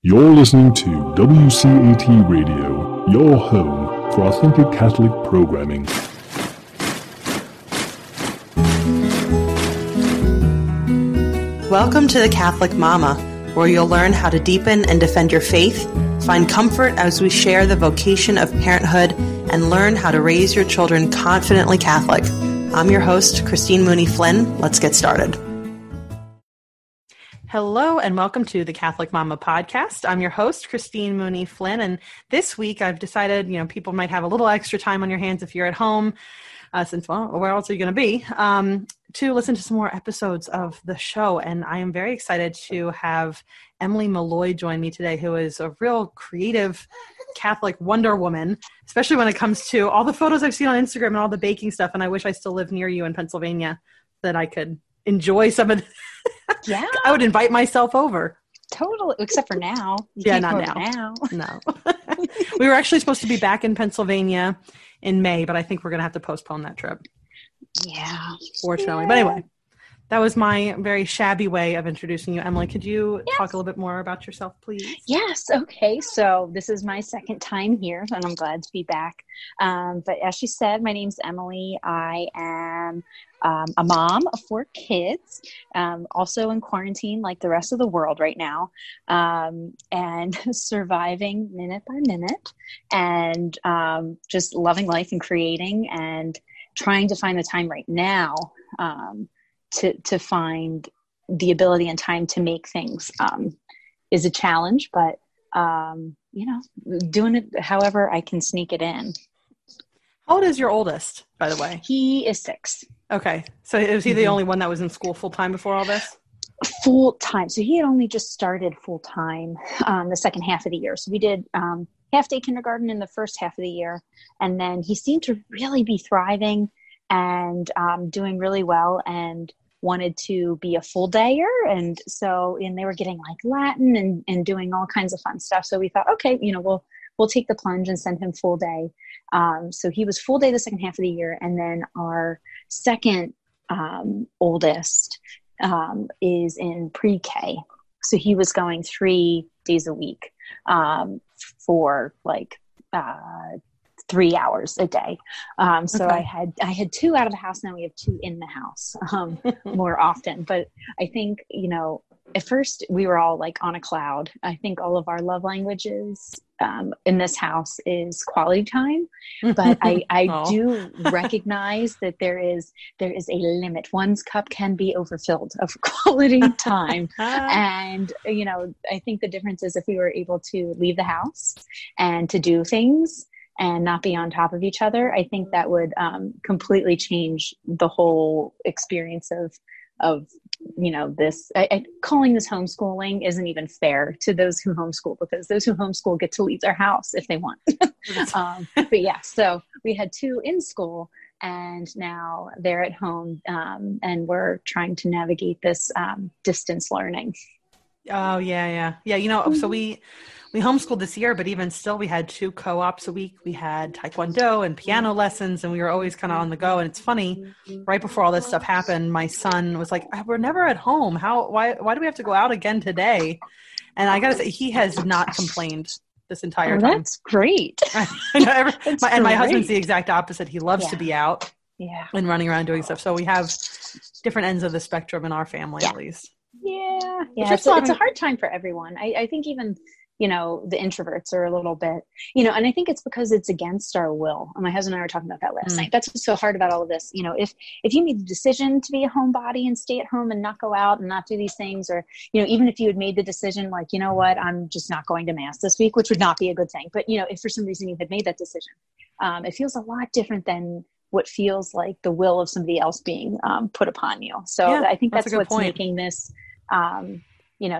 You're listening to WCAT Radio, your home for authentic Catholic programming. Welcome to the Catholic Mama, where you'll learn how to deepen and defend your faith, find comfort as we share the vocation of parenthood, and learn how to raise your children confidently Catholic. I'm your host, Christine Mooney-Flynn. Let's get started. Hello, and welcome to the Catholic Mama podcast. I'm your host, Christine Mooney-Flynn, and this week I've decided, people might have a little extra time on your hands if you're at home, since, well, where else are you going to be, to listen to some more episodes of the show. And I am very excited to have Emily Malloy join me today, who is a real creative Catholic Wonder Woman, especially when it comes to all the photos I've seen on Instagram and all the baking stuff. And I wish I still lived near you in Pennsylvania so that I could enjoy some of Yeah. I would invite myself over. Totally. Except for now. Not now. No. We were actually supposed to be back in Pennsylvania in May, but I think we're going to have to postpone that trip. Yeah. Fortunately. Yeah. But anyway, that was my very shabby way of introducing you. Emily, could you talk a little bit more about yourself, please? Yes. Okay. So this is my second time here, and I'm glad to be back. But as she said, my name's Emily. I am a mom of 4 kids, also in quarantine like the rest of the world right now, and surviving minute by minute, and just loving life and creating and trying to find the time right now to find the ability and time to make things is a challenge, but doing it however I can sneak it in. How old is your oldest, by the way? He is 6. Okay. So is he the only one that was in school full time before all this? Full time. So he had only just started full time the second half of the year. So we did half day kindergarten in the first half of the year. And then he seemed to really be thriving and doing really well and wanted to be a full dayer. And they were getting like Latin and doing all kinds of fun stuff. So we thought, okay, we'll take the plunge and send him full day. So he was full day the second half of the year. And then our second oldest is in pre-K. So he was going 3 days a week for like 3 hours a day. So okay. I had 2 out of the house. Now we have 2 in the house more often. But I think, at first we were all like on a cloud. I think all of our love languages in this house is quality time, but I do recognize that there is a limit. One's cup can be overfilled of quality time. And, I think the difference is if we were able to leave the house and to do things and not be on top of each other, I think that would completely change the whole experience of this. Calling this homeschooling isn't even fair to those who homeschool, because those who homeschool get to leave their house if they want. But yeah, so we had 2 in school and now they're at home, and we're trying to navigate this distance learning. Oh, yeah. So we homeschooled this year, but even still, we had 2 co-ops a week. We had Taekwondo and piano lessons, and we were always kind of on the go. And it's funny, right before all this stuff happened, my son was like, we're never at home. Why do we have to go out again today? And I got to say, he has not complained this entire time. That's great. My husband's the exact opposite. He loves to be out and running around doing stuff. So we have different ends of the spectrum in our family, at least. Yeah. It's a hard time for everyone. I think even, the introverts are a little bit, and I think it's because it's against our will. And my husband and I were talking about that last night. That's what's so hard about all of this. If you made the decision to be a homebody and stay at home and not go out and not do these things, or, even if you had made the decision, like, I'm just not going to mass this week, which would not be a good thing. But, if for some reason you had made that decision, it feels a lot different than what feels like the will of somebody else being put upon you. So I think that's what's making this,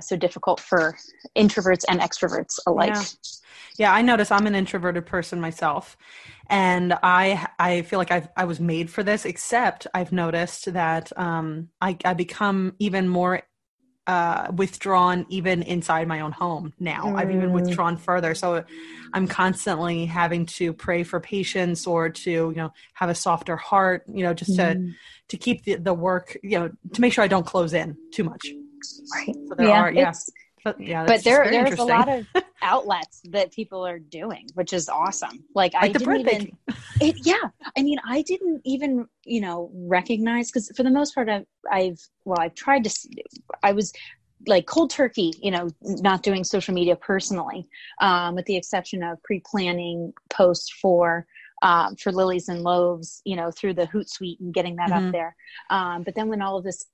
so difficult for introverts and extroverts alike. Yeah, I notice I'm an introverted person myself, and I feel like I was made for this, except I've noticed that I become even more withdrawn even inside my own home now. I've even withdrawn further. So I'm constantly having to pray for patience or to, have a softer heart, just to keep the work, to make sure I don't close in too much. Right. So there Yeah, But that's very there's a interesting. lot of outlets that people are doing, which is awesome. Like I the didn't bread even, baking. yeah. I mean, I didn't even, recognize, because for the most part, I've tried to, I was like cold turkey, not doing social media personally, with the exception of pre-planning posts for Lilies and Loaves, through the Hootsuite and getting that up there. But then when all of this,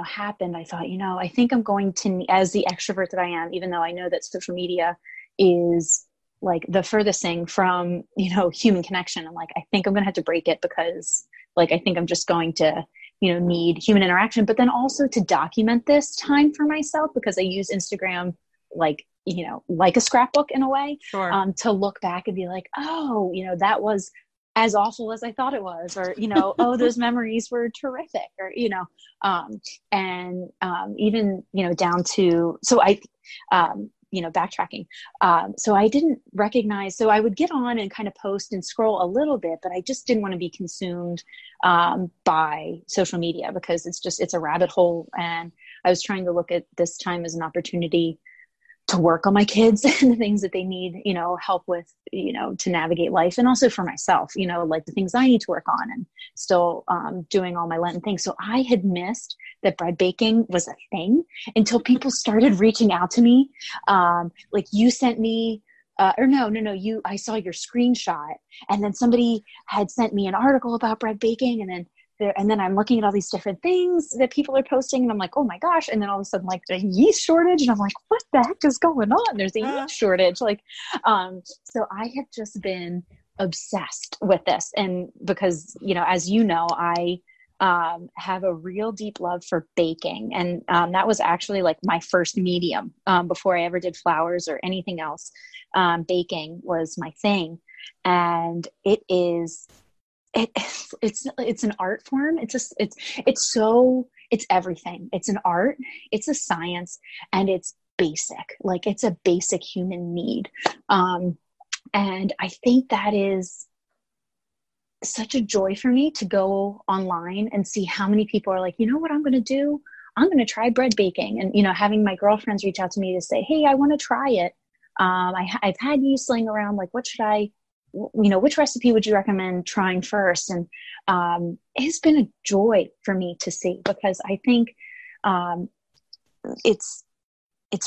happened, I thought, I think I'm going to, as the extrovert that I am, even though I know that social media is like the furthest thing from, human connection. I'm like, I think I'm going to have to break it, because like, I think I'm just going to, need human interaction, but then also to document this time for myself, because I use Instagram, like a scrapbook in a way, Sure. To look back and be like, oh, that was as awful as I thought it was, or, oh, those memories were terrific, or, even, down to, so I, backtracking. So I didn't recognize, so I would get on and kind of post and scroll a little bit, but I just didn't want to be consumed, by social media, because it's a rabbit hole. And I was trying to look at this time as an opportunity to work on my kids and the things that they need, help with, to navigate life. And also for myself, like the things I need to work on, and still doing all my Lenten things. So I had missed that bread baking was a thing until people started reaching out to me. Like you sent me, I saw your screenshot, and then somebody had sent me an article about bread baking, and then I'm looking at all these different things that people are posting, and I'm like, oh my gosh. And then all of a sudden, like, the yeast shortage, and I'm like, what the heck is going on? There's a yeast shortage. Like, so I have just been obsessed with this. And because, as you know, I have a real deep love for baking. And that was actually like my first medium before I ever did flowers or anything else. Baking was my thing. And it's an art form. It's everything. It's an art, it's a science, and it's basic. Like it's a basic human need. And I think that is such a joy for me to go online and see how many people are like, you know what I'm going to do? I'm going to try bread baking. And, having my girlfriends reach out to me to say, hey, I want to try it. I've had yeast laying around. Like, what should I, which recipe would you recommend trying first? And it's been a joy for me to see, because I think it's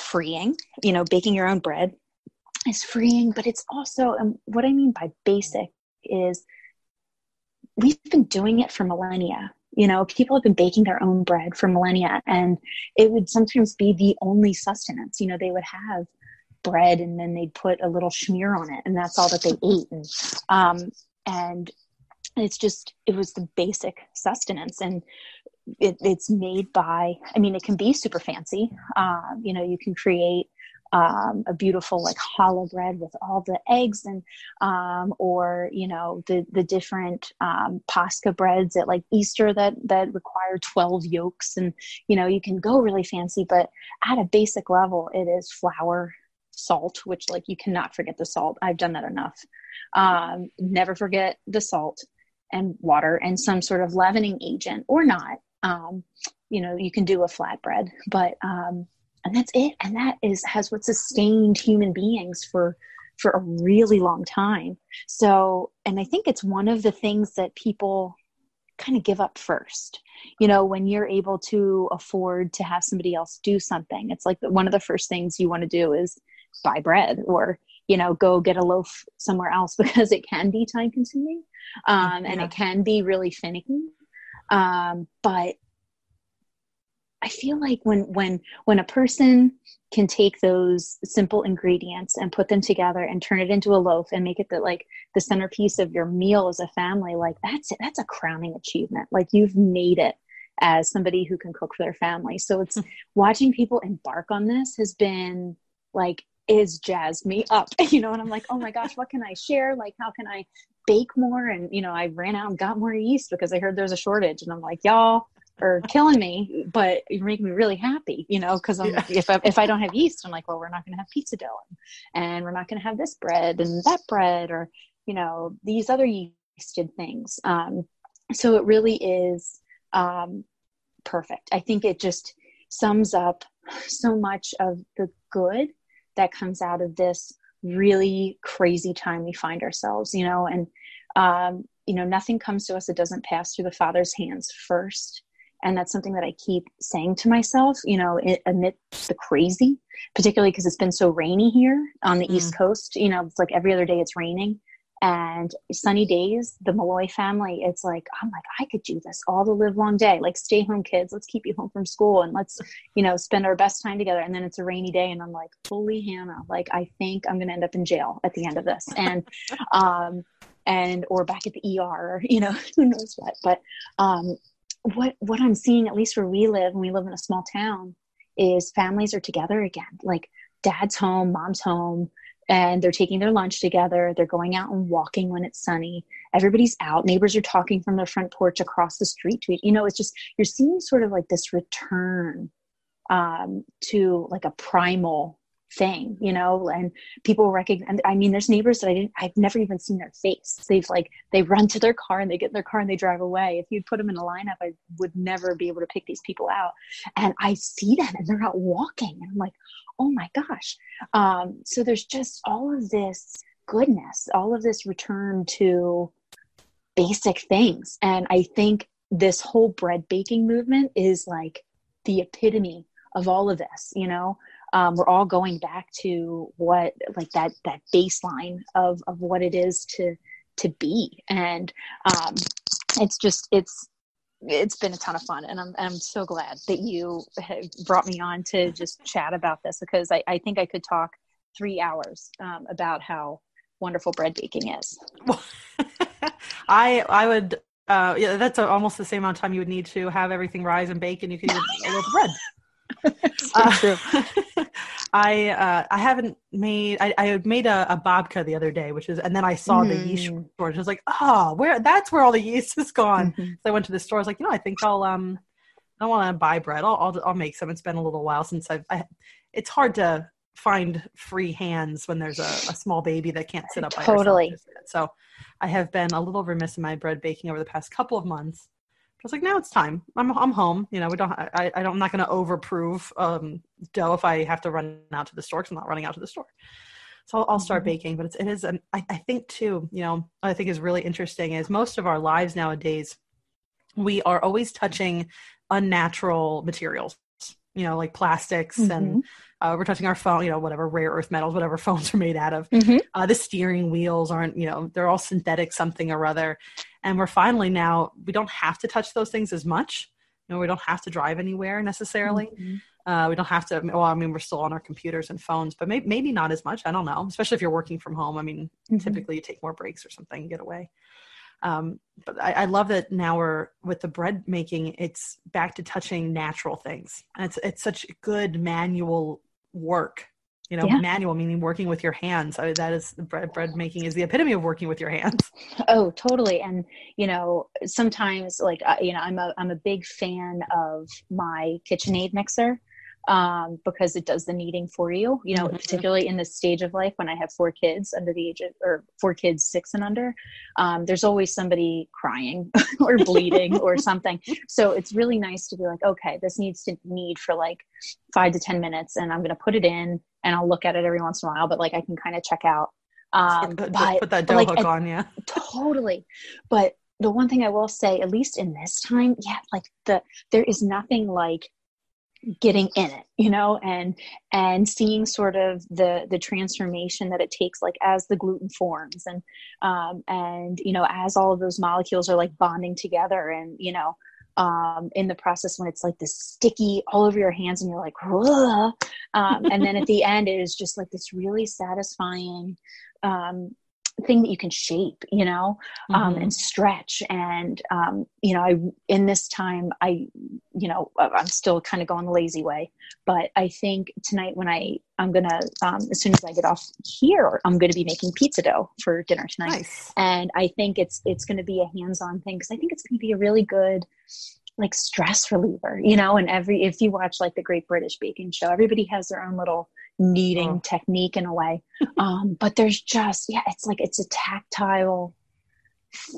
freeing. Baking your own bread is freeing, but it's also, what I mean by basic is we've been doing it for millennia. People have been baking their own bread for millennia, and it would sometimes be the only sustenance. They would have bread and then they'd put a little schmear on it, and that's all that they ate. And it was the basic sustenance, and it's made by, it can be super fancy. You can create a beautiful like challah bread with all the eggs, and or the different pascha breads at like Easter that require 12 yolks, and you can go really fancy, but at a basic level it is flour, salt, which like you cannot forget the salt. I've done that enough. Never forget the salt, and water, and some sort of leavening agent, or not. You can do a flatbread, but and that's it. And that has what sustained human beings for a really long time. So, and I think it's one of the things that people kind of give up first. When you're able to afford to have somebody else do something, it's like one of the first things you want to do is buy bread, or, go get a loaf somewhere else, because it can be time consuming. And it can be really finicky. But I feel like when a person can take those simple ingredients and put them together and turn it into a loaf and make it the centerpiece of your meal as a family, like that's a crowning achievement. Like you've made it as somebody who can cook for their family. So it's watching people embark on this has been like, is jazzed me up, and I'm like, oh my gosh, what can I share? Like, how can I bake more? And, I ran out and got more yeast because I heard there's a shortage, and I'm like, y'all are killing me, but you're making me really happy, because if I don't have yeast, I'm like, well, we're not going to have pizza dough, and we're not going to have this bread and that bread, or, these other yeasted things. So it really is perfect. I think it just sums up so much of the good that comes out of this really crazy time we find ourselves, and, nothing comes to us that doesn't pass through the Father's hands first. And that's something that I keep saying to myself, amid the crazy, particularly because it's been so rainy here on the East Coast. It's like every other day it's raining, and sunny days, the Malloy family, it's like, I'm like, I could do this all the live long day. Like, stay home, kids. Let's keep you home from school and let's, spend our best time together. And then it's a rainy day and I'm like, holy Hannah, like, I think I'm going to end up in jail at the end of this. And, or back at the ER, who knows what. But, what I'm seeing, at least where we live, and we live in a small town, is families are together again. Like, dad's home, mom's home, and they're taking their lunch together. They're going out and walking when it's sunny. Everybody's out. Neighbors are talking from their front porch across the street to each. It's just, you're seeing sort of like this return to like a primal thing, and people recognize. I mean, there's neighbors that I've never even seen their face. They run to their car and they get in their car and they drive away. If you'd put them in a lineup, I would never be able to pick these people out. And I see them and they're out walking and I'm like, oh my gosh. So there's just all of this goodness, all of this return to basic things. And I think this whole bread baking movement is like the epitome of all of this, we're all going back to what, like that baseline of what it is to be. And it's been a ton of fun. And I'm so glad that you have brought me on to just chat about this, because I think I could talk 3 hours about how wonderful bread baking is. I would, that's almost the same amount of time you would need to have everything rise and bake, and you could eat a little bread. So true. I haven't made, I made a babka the other day, and then I saw the yeast shortage. I was like, that's where all the yeast is gone. So I went to the store. I was like, I think I don't want to buy bread. I'll make some. It's been a little while since it's hard to find free hands when there's a small baby that can't sit up by Totally. herself. So I have been a little remiss in my bread baking over the past couple of months. I was like, now it's time. I'm home. I'm not going to overprove dough if I have to run out to the store, because I'm not running out to the store. So I'll start baking. But it is, I think too, what I think is really interesting is most of our lives nowadays, we are always touching unnatural materials, like plastics and we're touching our phone, whatever rare earth metals, whatever phones are made out of. The steering wheels aren't, they're all synthetic something or other. And we're finally now, we don't have to touch those things as much. We don't have to drive anywhere necessarily. We don't have to, we're still on our computers and phones, but maybe not as much. I don't know, especially if you're working from home. Typically you take more breaks or something and get away. But I love that now we're with the bread making, it's back to touching natural things. And it's such good manual work, manual meaning working with your hands. That is bread making is the epitome of working with your hands. Oh, totally. And, sometimes like, I'm a big fan of my KitchenAid mixer. Because it does the kneading for you, particularly in this stage of life when I have 4 kids under the age of, or 4 kids 6 and under, there's always somebody crying or bleeding or something. So it's really nice to be like, okay, this needs to knead for like 5 to 10 minutes and I'm going to put it in and I'll look at it every once in a while, but like I can kind of check out. Put that dough hook on, yeah. Totally. But the one thing I will say, at least in this time, there is nothing like getting in it, and seeing sort of the transformation that it takes, like as the gluten forms and as all of those molecules are like bonding together and, in the process when it's like this sticky all over your hands and you're like, and then at the end it is just like this really satisfying, thing that you can shape, and stretch. And, in this time, I'm still kind of going the lazy way, but I think tonight when I'm going to, as soon as I get off here, I'm going to be making pizza dough for dinner tonight. Nice. And I think it's going to be a hands-on thing, because I think it's going to be a really good, like, stress reliever, and if you watch like the Great British Baking Show, everybody has their own little kneading technique in a way. But there's just, it's a tactile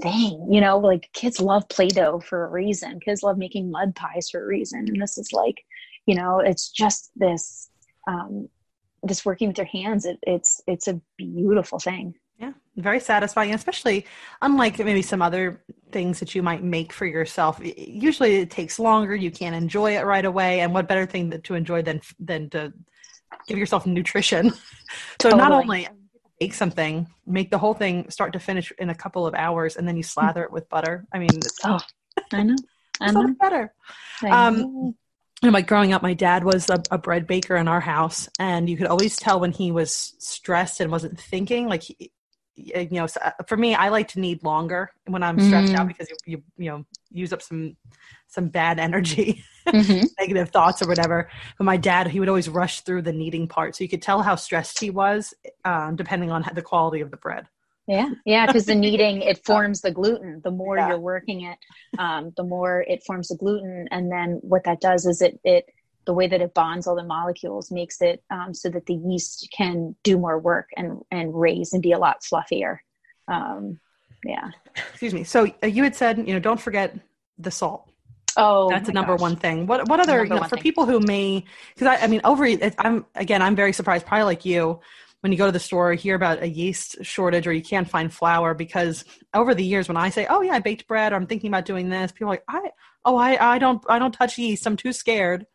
thing, like kids love Play-Doh for a reason. Kids love making mud pies for a reason. And this is like, It's just this, this working with your hands. It's a beautiful thing. Yeah, very satisfying, especially unlike maybe some other things that you might make for yourself. Usually it takes longer. You can't enjoy it right away. And what better thing to enjoy than to give yourself nutrition. So Totally. Not only make something, make the whole thing start to finish in a couple of hours, and then you slather it with butter. I mean, I know. It's so much better. Like growing up, my dad was a bread baker in our house, and you could always tell when he was stressed and wasn't thinking. Like, so for me, I like to knead longer when I'm stressed out, because you use up some bad energy, negative thoughts or whatever. But my dad, he would always rush through the kneading part, so you could tell how stressed he was, depending on the quality of the bread. Yeah, because the kneading, it forms the gluten. The more you're working it, the more it forms the gluten. And then what that does is it the way that it bonds all the molecules makes it so that the yeast can do more work and raise and be a lot fluffier. Excuse me. So you had said, don't forget the salt. Oh, that's the number one thing. What other, for people who may, because I'm very surprised, probably like you, when you go to the store, hear about a yeast shortage or you can't find flour, because over the years when I say, oh yeah, I baked bread, or I'm thinking about doing this, people are like, I don't touch yeast. I'm too scared.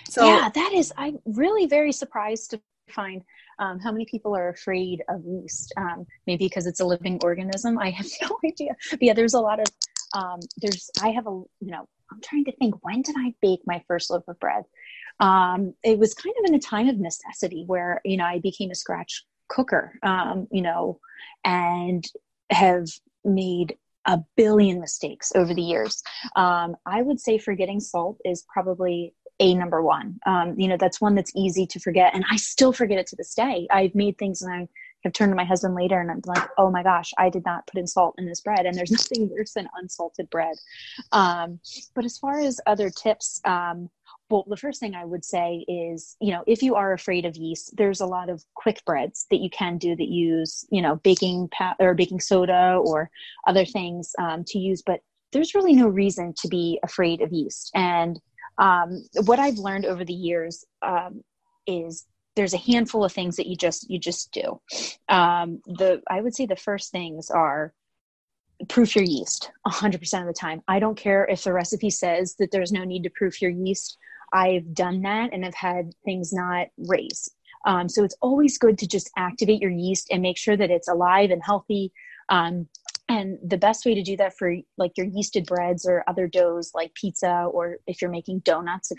So yeah, I'm really very surprised to find how many people are afraid of yeast. Maybe because it's a living organism. I have no idea. But yeah, there's a lot of, I'm trying to think, when did I bake my first loaf of bread? It was kind of in a time of necessity where, I became a scratch cooker, and have made a billion mistakes over the years. I would say forgetting salt is probably number one. That's one that's easy to forget. And I still forget it to this day. I've made things and I have turned to my husband later and I'm like, oh my gosh, I did not put in salt in this bread. And there's nothing worse than unsalted bread. But as far as other tips, well, the first thing I would say is, if you are afraid of yeast, there's a lot of quick breads that you can do that use, baking soda or other things to use, but there's really no reason to be afraid of yeast. And what I've learned over the years is there's a handful of things that you just do. I would say the first things are proof your yeast 100% of the time. I don't care if the recipe says that there's no need to proof your yeast. I've done that and I've had things not raise. So it's always good to just activate your yeast and make sure that it's alive and healthy. And the best way to do that for like your yeasted breads or other doughs like pizza, or if you're making donuts,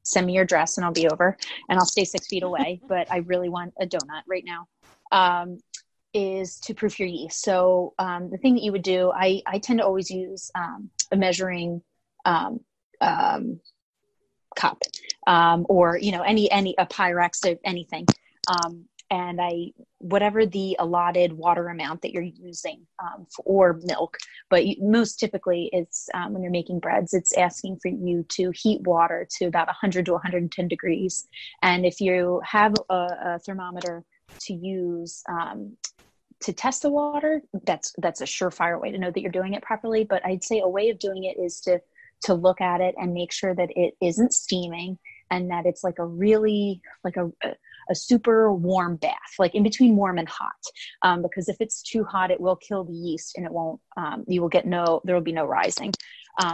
send me your address and I'll be over and I'll stay 6 feet away, but I really want a donut right now, is to proof your yeast. So the thing that you would do, I tend to always use a measuring cup, or, a Pyrex or anything. And whatever the allotted water amount that you're using, or milk, but most typically it's, when you're making breads, it's asking for you to heat water to about 100 to 110 degrees. And if you have a thermometer to use, to test the water, that's a surefire way to know that you're doing it properly. But I'd say a way of doing it is to look at it and make sure that it isn't steaming and that it's like a really, like a super warm bath, like in between warm and hot. Because if it's too hot, it will kill the yeast and it won't, there will be no rising.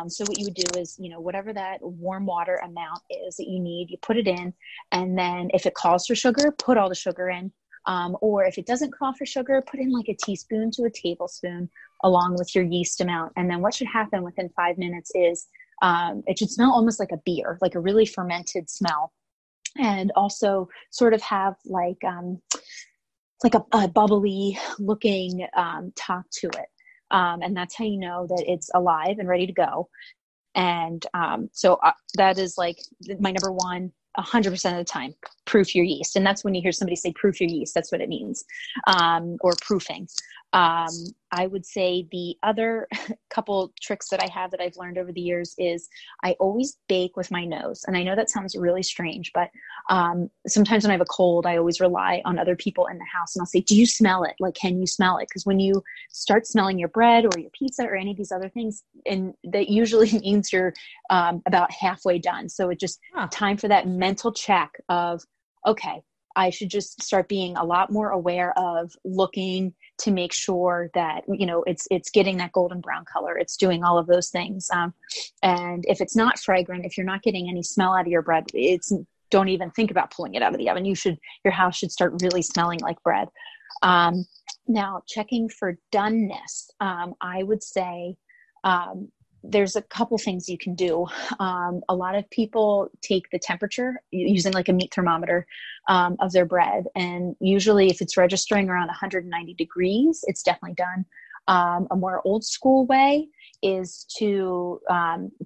So what you would do is, whatever that warm water amount is that you need, you put it in. And then if it calls for sugar, put all the sugar in. Or if it doesn't call for sugar, put in like a teaspoon to a tablespoon along with your yeast amount. And then what should happen within 5 minutes is, it should smell almost like a beer, like a really fermented smell. And also sort of have like a bubbly looking top to it. And that's how you know that it's alive and ready to go. And so that is like my number one, 100% of the time, proof your yeast. And that's when you hear somebody say proof your yeast, that's what it means, or proofing. I would say the other couple tricks that I have that I've learned over the years is I always bake with my nose. And I know that sounds really strange, but sometimes when I have a cold, I always rely on other people in the house, and I'll say, do you smell it? Like, can you smell it? Because when you start smelling your bread or your pizza or any of these other things, and that usually means you're about halfway done. So it just time for that mental check of, okay, I should just start being a lot more aware of looking to make sure that, it's getting that golden brown color. It's doing all of those things. And if it's not fragrant, if you're not getting any smell out of your bread, don't even think about pulling it out of the oven. Your house should start really smelling like bread. Now, checking for doneness, I would say, there's a couple things you can do. A lot of people take the temperature using like a meat thermometer of their bread. And usually if it's registering around 190 degrees, it's definitely done. A more old school way is to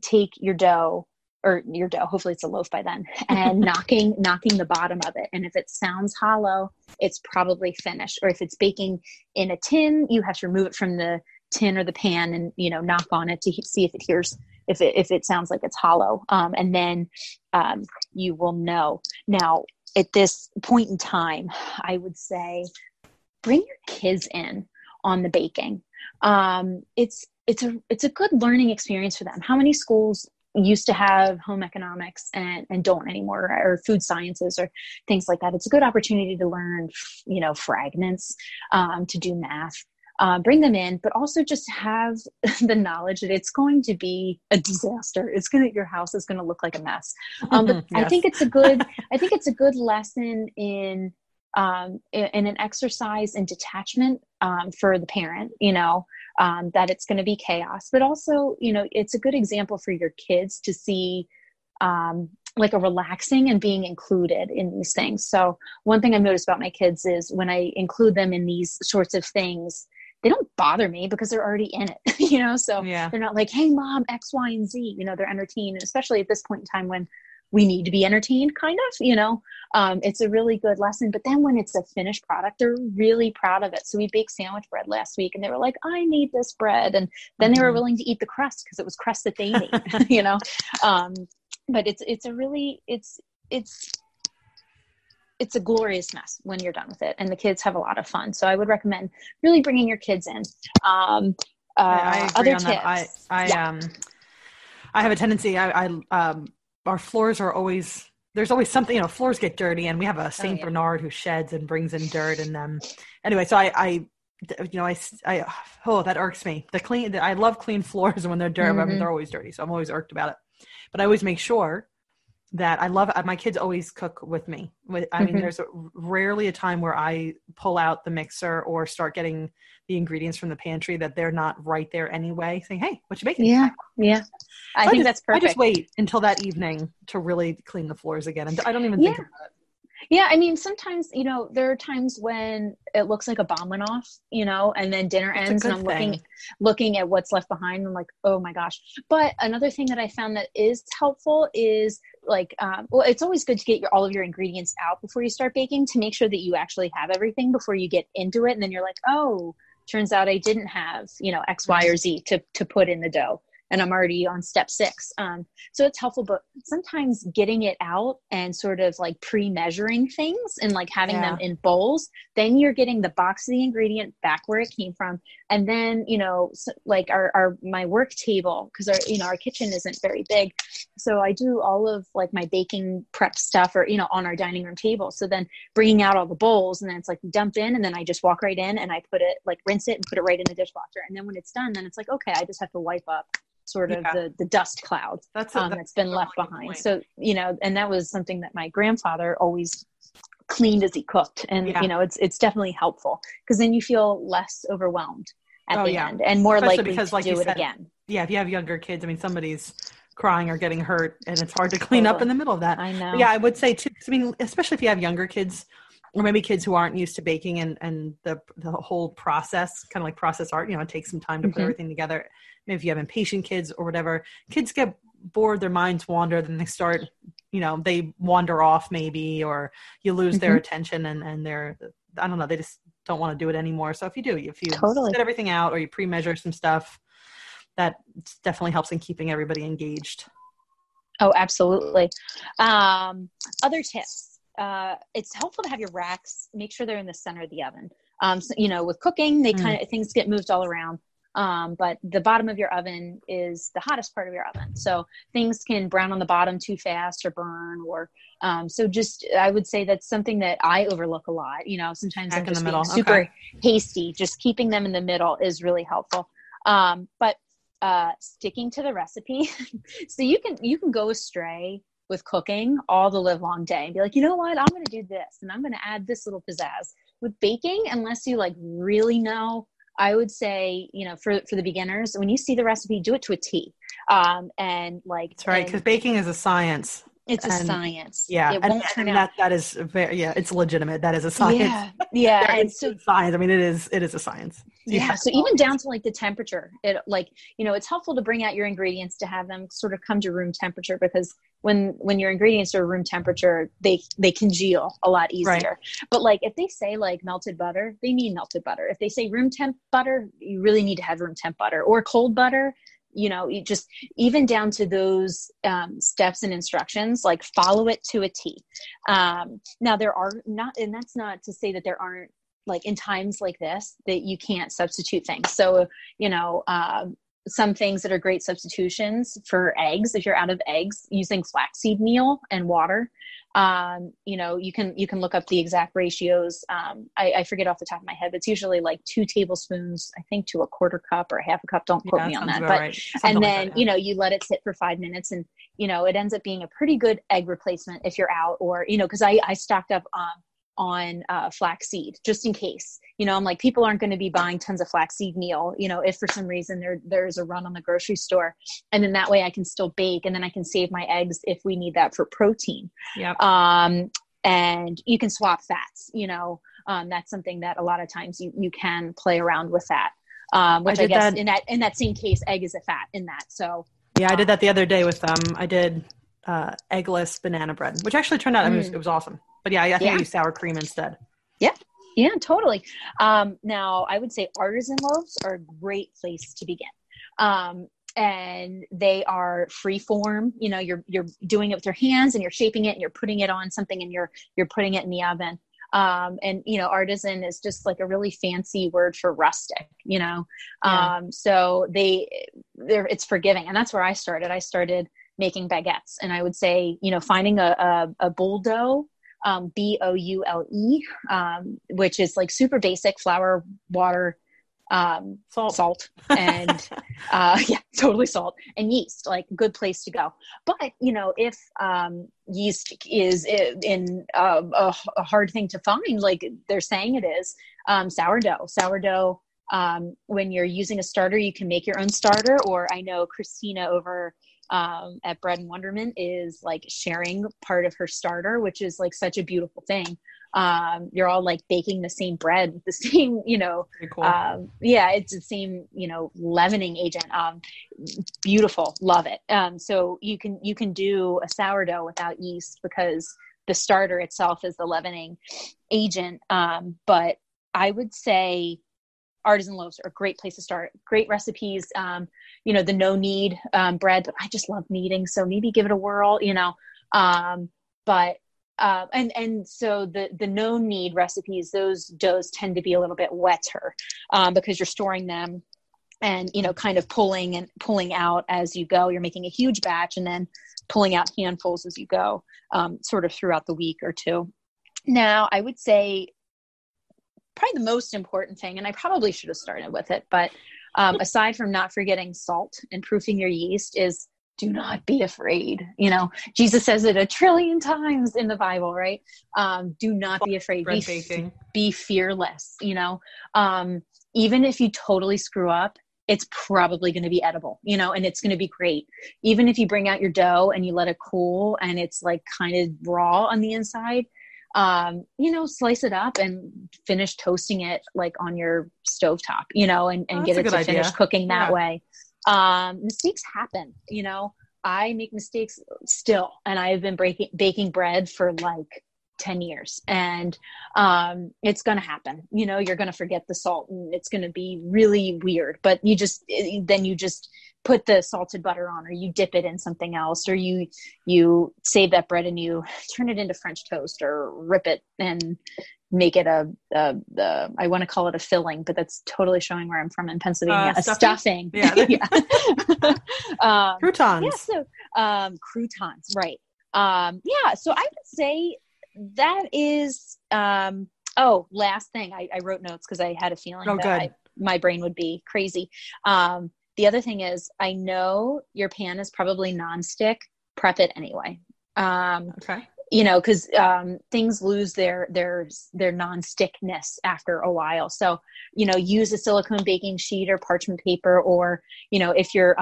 take your dough, hopefully it's a loaf by then, and knocking the bottom of it. And if it sounds hollow, it's probably finished. Or if it's baking in a tin, you have to remove it from the tin or the pan and knock on it to see if it hears, if it sounds like it's hollow, and then you will know. Now at this point in time, I would say bring your kids in on the baking. It's a good learning experience for them. How many schools used to have home economics and don't anymore, or food sciences or things like that? It's a good opportunity to learn fragments, to do math. Bring them in, but also just have the knowledge that it's going to be a disaster. Your house is going to look like a mess. But yes. I think it's a good lesson in an exercise in detachment, for the parent, that it's going to be chaos, but also, it's a good example for your kids to see, like a relaxing and being included in these things. So one thing I've noticed about my kids is when I include them in these sorts of things, they don't bother me because they're already in it, so they're not like, hey mom, X, Y, and Z, they're entertained, especially at this point in time when we need to be entertained kind of, it's a really good lesson. But then when it's a finished product, they're really proud of it. So we baked sandwich bread last week and they were like, I need this bread. And then they were willing to eat the crust because it was crust that they need, but it's a glorious mess when you're done with it, and the kids have a lot of fun. So I would recommend really bringing your kids in. I agree other on tips. that. I have a tendency, our floors are always, there's always something, floors get dirty, and we have a Saint Bernard who sheds and brings in dirt in them. Anyway, so that irks me. I love clean floors, and when they're dirty, I mean, they're always dirty. So I'm always irked about it, but I always make sure that my kids always cook with me. I mean, there's rarely a time where I pull out the mixer or start getting the ingredients from the pantry that they're not right there anyway, saying, hey, what you making? Yeah. I think that's perfect. I just wait until that evening to really clean the floors again. And I don't even think about it. Yeah. I mean, sometimes, there are times when it looks like a bomb went off, and then dinner ends and I'm looking at what's left behind. And I'm like, oh my gosh. But another thing that I found that is helpful is it's always good to get all of your ingredients out before you start baking to make sure that you actually have everything before you get into it. And then you're like, oh, turns out I didn't have, X, Y, or Z to put in the dough. And I'm already on step 6. So it's helpful, but sometimes getting it out and sort of like pre-measuring things and like having them in bowls, then you're getting the box of the ingredient back where it came from. And then, like my work table, because our kitchen isn't very big. So I do all of like my baking prep stuff or, on our dining room table. So then bringing out all the bowls, and then it's like dump in, and then I just walk right in and I put it, like rinse it and put it right in the dishwasher. And then when it's done, then it's like, okay, I just have to wipe up sort of the dust cloud that's been left behind. Point. So, and that was something that my grandfather always cleaned as he cooked. And, it's definitely helpful because then you feel less overwhelmed at the end and more likely to do it again. Yeah. If you have younger kids, I mean, somebody's crying or getting hurt and it's hard to clean up in the middle of that. I know. But yeah, I would say too, I mean, especially if you have younger kids or maybe kids who aren't used to baking and the whole process, kind of like process art, it takes some time to put everything together. Maybe if you have impatient kids or whatever, kids get bored, their minds wander, then they start, they wander off maybe, or you lose their attention and they're, I don't know, they just don't want to do it anymore. So if you Totally. set everything out or you pre-measure some stuff, that definitely helps in keeping everybody engaged. Oh, absolutely. Other tips. It's helpful to have your racks, make sure they're in the center of the oven. So, with cooking, things get moved all around. But the bottom of your oven is the hottest part of your oven. So things can brown on the bottom too fast or burn, or, I would say that's something that I overlook a lot. Sometimes I'm just being super hasty. Just keeping them in the middle is really helpful. But sticking to the recipe. So you can go astray with cooking all the live long day and be like, you know what, I'm going to do this and I'm going to add this little pizzazz. With baking, unless you really know, I would say, for the beginners, when you see the recipe, do it to a T. That's right. Because baking is a science. It's a science. Yeah. It won't turn out. That is very, it's legitimate. That is a science. Yeah. And so science. I mean, it is a science. So even down to the temperature, it's helpful to bring out your ingredients to have them sort of come to room temperature, because when your ingredients are room temperature, they congeal a lot easier. Right. But if they say melted butter, they mean melted butter. If they say room temp butter, you really need to have room temp butter, or cold butter. You just, even down to those steps and instructions, follow it to a T. Now there are not, and that's not to say that there aren't, in times like this, that you can't substitute things. So, some things that are great substitutions for eggs, if you're out of eggs, using flaxseed meal and water. You can look up the exact ratios. I forget off the top of my head, but it's usually 2 tablespoons, I think, to a quarter cup or a half a cup. Don't quote me on that. But, right. And then, you let it sit for 5 minutes, and, it ends up being a pretty good egg replacement if you're out, or, cause I stocked up on flaxseed just in case, I'm people aren't going to be buying tons of flaxseed meal, if for some reason there's a run on the grocery store, and then that way I can still bake, and then I can save my eggs if we need that for protein. Yep. And you can swap fats, that's something that a lot of times you can play around with that. Which I guess in that same case, egg is a fat in that. So yeah, I did that the other day with I did eggless banana bread, which actually turned out, it was awesome. But yeah, I think I used sour cream instead. Yeah, totally. Now I would say artisan loaves are a great place to begin. And they are free form. You're doing it with your hands, and you're shaping it, and you're putting it on something, and you're putting it in the oven. And artisan is just a really fancy word for rustic, so it's forgiving. And that's where I started. I started making baguettes, and I would say, finding a bowl dough, Boule, which is super basic: flour, water, salt, and totally salt, and yeast. Good place to go. But if yeast is in a hard thing to find, they're saying it is, sourdough. When you're using a starter, you can make your own starter. Or I know Christina over at Bread and Wonderment is sharing part of her starter, which is such a beautiful thing. You're all baking the same bread with the same, cool. It's the same, leavening agent. Beautiful. Love it. So you can do a sourdough without yeast, because the starter itself is the leavening agent. But I would say artisan loaves are a great place to start. Great recipes. The no knead bread, but I just love kneading, so maybe give it a whirl. But so the no knead recipes, those doughs tend to be a little bit wetter, because you're storing them and kind of pulling out as you go. You're making a huge batch and then pulling out handfuls as you go, sort of throughout the week or two. Now, I would say probably the most important thing, and I probably should have started with it, but aside from not forgetting salt and proofing your yeast, is do not be afraid. Jesus says it 1 trillion times in the Bible, right? Do not be afraid. Be fearless. Even if you totally screw up, it's probably going to be edible, and it's going to be great. Even if you bring out your dough and you let it cool and it's kind of raw on the inside, slice it up and finish toasting it on your stovetop, and get it to finish cooking that way. Mistakes happen, I make mistakes still, and I have been baking bread for like 10 years, and it's going to happen. You're going to forget the salt, and it's going to be really weird, but you just put the salted butter on, or you dip it in something else, or you save that bread and you turn it into French toast, or rip it and make it I want to call it a filling, but that's totally showing where I'm from in Pennsylvania. A stuffing. Yeah. Yeah. Croutons. Yeah. So, croutons. Right. Yeah. So I would say that is, last thing I wrote notes because I had a feeling my brain would be crazy. The other thing is, I know your pan is probably nonstick. Prep it anyway. Okay. Because things lose their non-stickness after a while. So, use a silicone baking sheet or parchment paper, or, if you're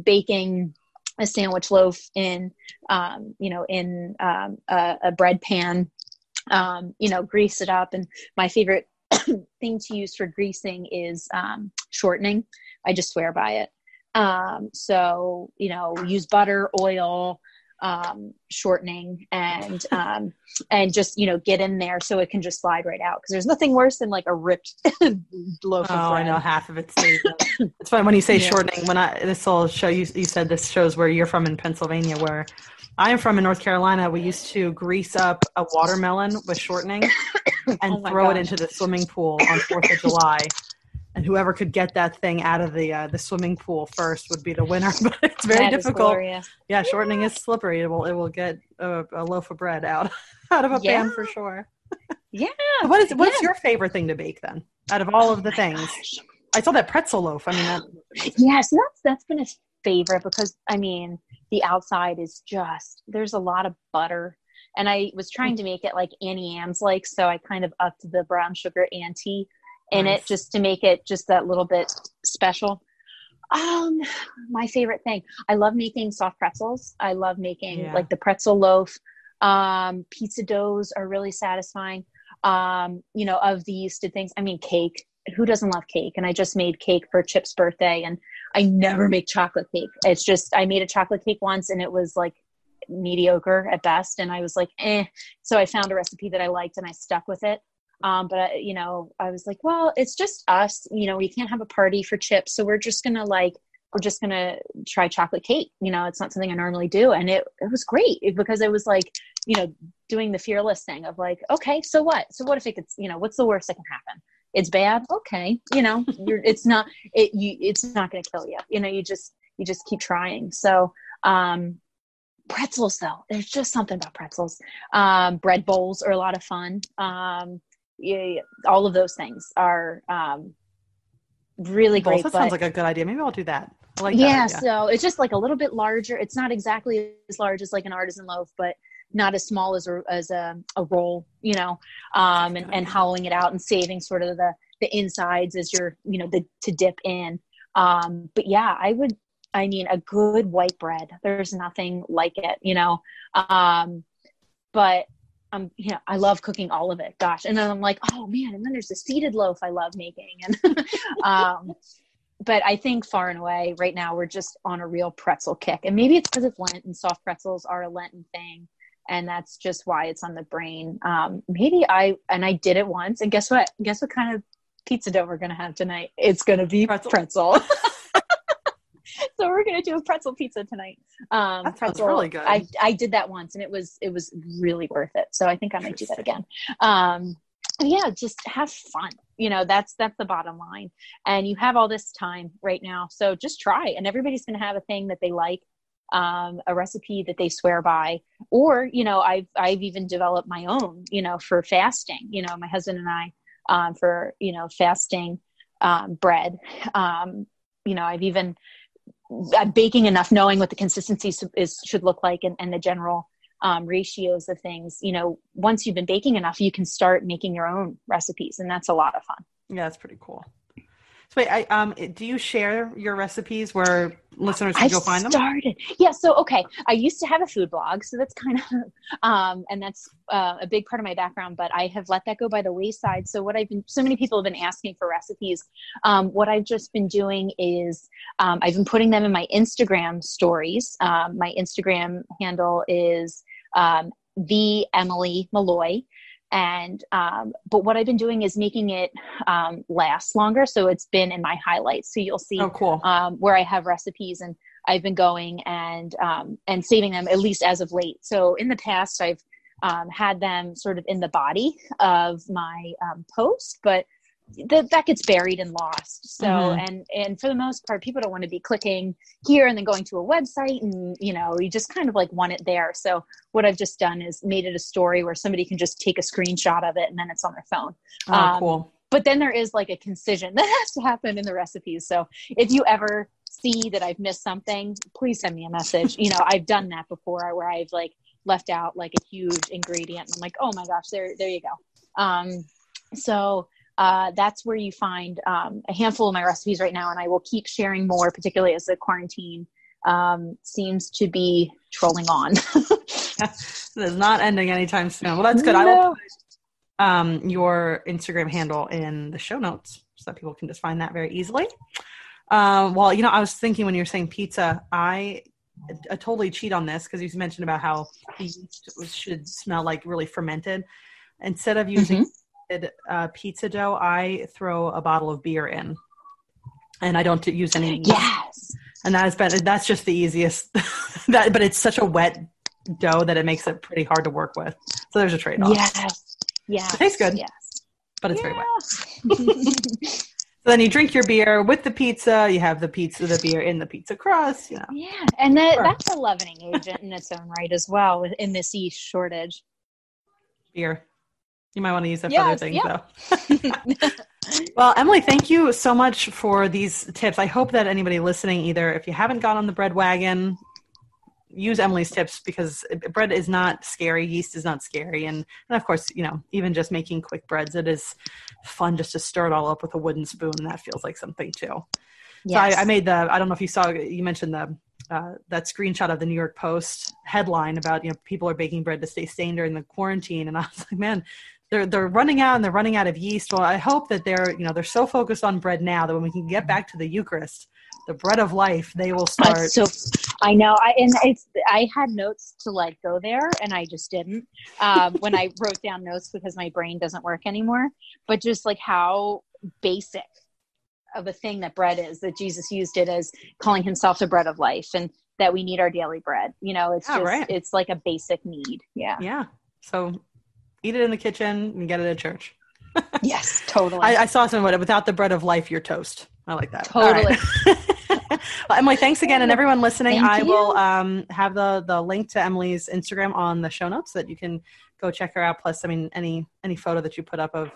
baking a sandwich loaf in a bread pan, grease it up. And my favorite thing to use for greasing is shortening. I just swear by it. So, use butter, oil, shortening, and just, get in there so it can just slide right out. Cause there's nothing worse than like a ripped loaf of bread. I know half of it stays. It's funny when you say shortening, this will show you said this shows where you're from in Pennsylvania, where I am from in North Carolina. We used to grease up a watermelon with shortening and throw it into the swimming pool on 4th of July. And whoever could get that thing out of the swimming pool first would be the winner. But it's very difficult. Yeah, shortening is slippery. It will get a loaf of bread out of a pan for sure. Yeah. What's your favorite thing to bake then? Out of all of the things, I saw that pretzel loaf. I mean, yes, that's been a favorite because the outside is just, there's a lot of butter, and I was trying to make it like Annie Ann's so I kind of upped the brown sugar ante in it just to make it just that little bit special. My favorite thing, I love making soft pretzels. I love making like the pretzel loaf. Pizza doughs are really satisfying. Of the yeasted things. Cake. Who doesn't love cake? And I just made cake for Chip's birthday, and I never make chocolate cake. It's just, I made a chocolate cake once and it was like mediocre at best. And I was like, So I found a recipe that I liked and I stuck with it. But I was like, well, it's just us, we can't have a party for Chips. So we're just going to try chocolate cake. It's not something I normally do. And it was great because it was like, doing the fearless thing of like, okay, so what? So what if it gets, what's the worst that can happen? It's bad. Okay. It's not going to kill you. You just keep trying. So, pretzels though, there's just something about pretzels. Bread bowls are a lot of fun. All of those things are really great. That sounds like a good idea. Maybe I'll do that. I like that idea. So it's just like a little bit larger. It's not exactly as large as like an artisan loaf, but not as small as a roll, and hollowing it out and saving sort of the insides as you're, to dip in. But yeah, a good white bread, there's nothing like it, but I love cooking all of it. Gosh. And then I'm like, oh man. And then there's the seeded loaf I love making. And, but I think far and away right now, we're just on a real pretzel kick. And maybe it's because it's Lent and soft pretzels are a Lenten thing. And that's just why it's on the brain. Maybe I did it once, and guess what kind of pizza dough we're going to have tonight? It's going to be pretzel. So we're going to do a pretzel pizza tonight. That sounds really good. I did that once and it was really worth it. So I think I might do that again. Just have fun. That's the bottom line. And you have all this time right now. So just try, and everybody's going to have a thing that they like, a recipe that they swear by, or, I've even developed my own, for fasting, my husband and I, for, fasting, bread. I'm baking enough, knowing what the consistency should look like, and the general ratios of things. Once you've been baking enough, you can start making your own recipes, and that's a lot of fun. Yeah, that's pretty cool. So wait, do you share your recipes where listeners can go find them? Yeah. So, okay. I used to have a food blog, so that's kind of, and that's a big part of my background, but I have let that go by the wayside. So so many people have been asking for recipes. What I've just been doing is, I've been putting them in my Instagram stories. My Instagram handle is, the Emily Malloy. And, but what I've been doing is making it, last longer. So it's been in my highlights. So you'll see, where I have recipes, and I've been going and saving them, at least as of late. So in the past, I've, had them sort of in the body of my, post, but that gets buried and lost. So, and for the most part, people don't want to be clicking here and then going to a website, and, you just kind of like want it there. So what I've just done is made it a story where somebody can just take a screenshot of it and then it's on their phone. Cool. But then there is like a concision that has to happen in the recipes. So if you ever see that I've missed something, please send me a message. I've done that before where I've like left out like a huge ingredient. And I'm like, oh my gosh, there you go. So that's where you find a handful of my recipes right now, and I will keep sharing more, particularly as the quarantine seems to be trolling on. It is not ending anytime soon. Well, that's good. I will put your Instagram handle in the show notes so that people can just find that very easily. Well, I was thinking when you were saying pizza, I totally cheat on this because you mentioned about how the yeast should smell like really fermented. Instead of using pizza dough, I throw a bottle of beer in, and I don't use any. Yes, and that's just the easiest. But it's such a wet dough that it makes it pretty hard to work with. So there's a trade-off. Yes, it tastes good. Yes, but it's very wet. So then you drink your beer with the pizza. You have the beer in the pizza crust. Yeah, and that's a leavening agent in its own right as well in this yeast shortage. Beer. You might want to use that for other things, though. Well, Emily, thank you so much for these tips. I hope that anybody listening, either if you haven't got on the bread wagon, use Emily's tips, because bread is not scary. Yeast is not scary. And of course, even just making quick breads, it is fun just to stir it all up with a wooden spoon. And that feels like something too. Yes. So I made I don't know if you saw, you mentioned that screenshot of the New York Post headline about, people are baking bread to stay sane during the quarantine. And I was like, man, they're running out, and they're running out of yeast. Well, I hope that they're so focused on bread now that when we can get back to the Eucharist, the bread of life, they will start. So I know. I had notes to go there, and I just didn't when I wrote down notes because my brain doesn't work anymore. But just how basic of a thing that bread is, that Jesus used it as calling himself the bread of life, and that we need our daily bread. It's it's like a basic need. Yeah. Yeah. So eat it in the kitchen and get it at church. Yes, totally. I saw something without the bread of life, you're toast. I like that. Totally. Well, Emily, thanks again. And everyone listening, I will have the link to Emily's Instagram on the show notes so that you can go check her out. Plus, any photo that you put up of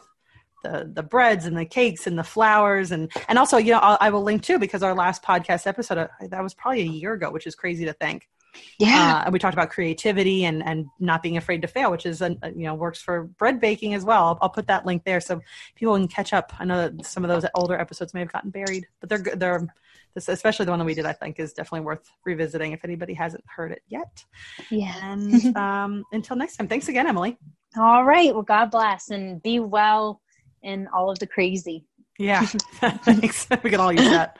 the breads and the cakes and the flowers. And also, I will link too, because our last podcast episode, that was probably a year ago, which is crazy to think. Yeah. And we talked about creativity and not being afraid to fail, which is, works for bread baking as well. I'll put that link there so people can catch up. I know that some of those older episodes may have gotten buried, but they're especially the one that we did, I think, is definitely worth revisiting if anybody hasn't heard it yet. Yeah. And until next time, thanks again, Emily. All right. Well, God bless, and be well in all of the crazy. Yeah. Thanks. We can all use that.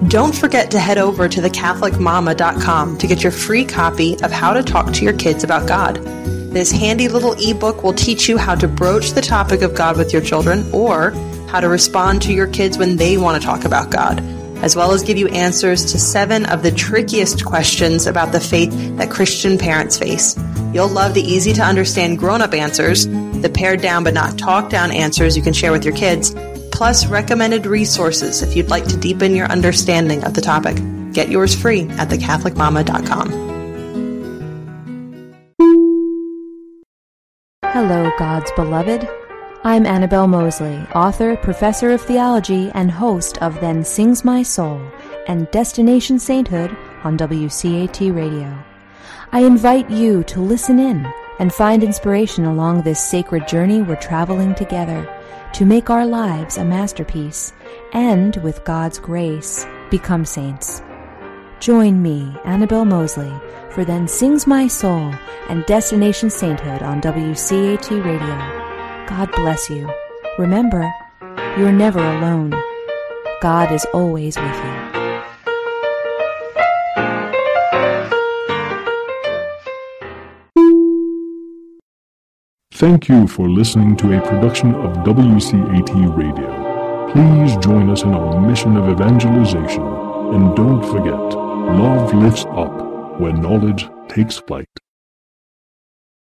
Don't forget to head over to thecatholicmama.com to get your free copy of How to Talk to Your Kids About God. This handy little ebook will teach you how to broach the topic of God with your children, or how to respond to your kids when they want to talk about God, as well as give you answers to 7 of the trickiest questions about the faith that Christian parents face. You'll love the easy to understand grown-up answers, the pared down but not talked down answers you can share with your kids, plus recommended resources if you'd like to deepen your understanding of the topic. Get yours free at thecatholicmama.com. Hello, God's beloved. I'm Annabelle Mosley, author, professor of theology, and host of Then Sings My Soul and Destination Sainthood on WCAT Radio. I invite you to listen in and find inspiration along this sacred journey we're traveling together to make our lives a masterpiece and, with God's grace, become saints. Join me, Annabelle Mosley, for Then Sings My Soul and Destination Sainthood on WCAT Radio. God bless you. Remember, you're never alone. God is always with you. Thank you for listening to a production of WCAT Radio. Please join us in our mission of evangelization. And don't forget, love lifts up when knowledge takes flight.